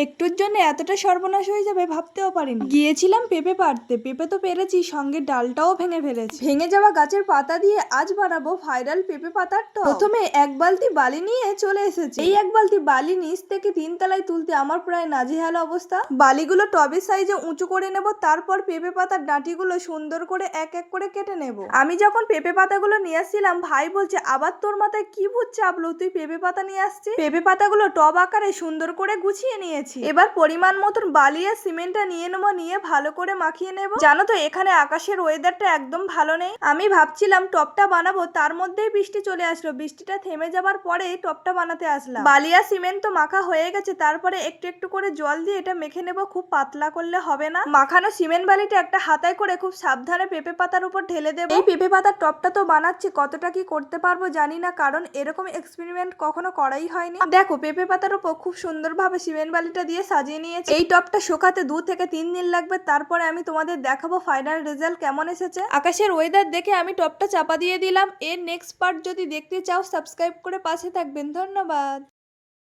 একটুর জন্য এতটা সর্বনাশ হয়ে যাবে ভাবতেও পারিনি। গিয়েছিলাম পেঁপে পাড়তে, পেঁপে তো পেরেছি, সঙ্গে ডালটাও ভেঙে ফেলেছি। ভেঙে যাওয়া গাছের পাতা দিয়ে আজ বানাবো ভাইরাল পেঁপে পাতার টক। প্রথমে এক বালতি বালি নিয়ে চলে এসেছি। এই এক বালতি বালি নিচ থেকে 3 তলায় তুলতে আমার প্রায় নাজেহাল অবস্থা। বালিগুলো টবের সাইজে উঁচু করে নেব, তারপর পেঁপে পাতার ডাঁটিগুলো সুন্দর করে এক এক করে কেটে নেব। আমি যখন পেঁপে পাতাগুলো নিয়ে আসছিলাম, ভাই বলছে আবার তোর মাথায় কি ভূত চাপলো, তুই পেঁপে পাতা নিয়ে আসছিস। পেঁপে পাতাগুলো টব আকারে সুন্দর করে গুছিয়ে নিয়েছি। এবার পরিমাণ মতন বালি আর সিমেন্টটা নিয়ে নেবো, নিয়ে ভালো করে মাখিয়ে নেব। জানো তো এখানে আকাশের ওয়েদারটা একদম ভালো নেই। আমি ভাবছিলাম টপটা বানাবো, তার মধ্যেই বৃষ্টি চলে আসলো। বৃষ্টিটা থেমে যাবার পরে টপটা বানাতে আসলাম। বালি আর সিমেন্ট তো মাখা হয়ে গেছে, তারপরে একটু একটু করে জল দিয়ে এটা মেখে নেব। খুব পাতলা করলে হবে না। মাখানো সিমেন্ট বালিটা একটা হাতায় করে খুব সাবধানে পেঁপে পাতার উপর ঢেলে দেব। এই পেঁপে পাতার টপটা তো বানাচ্ছি, কতটা কি করতে পারবো জানি না, কারণ এরকম এক্সপেরিমেন্ট কখনো করাই হয়নি। দেখো পেঁপে পাতার উপর খুব সুন্দরভাবে সিমেন্ট বালিটা দিয়ে সাজিয়ে নিয়েছি। এই টপটা শুকাতে 2 থেকে 3 দিন লাগবে, তারপরে আমি তোমাদের দেখাবো ফাইনাল রেজাল্ট কেমন এসেছে। আকাশের ওয়েদার দেখে আমি টপটা চাপা দিয়ে দিলাম। এর নেক্সট পার্ট যদি দেখতে চাও সাবস্ক্রাইব করে পাশে থাকবেন। ধন্যবাদ।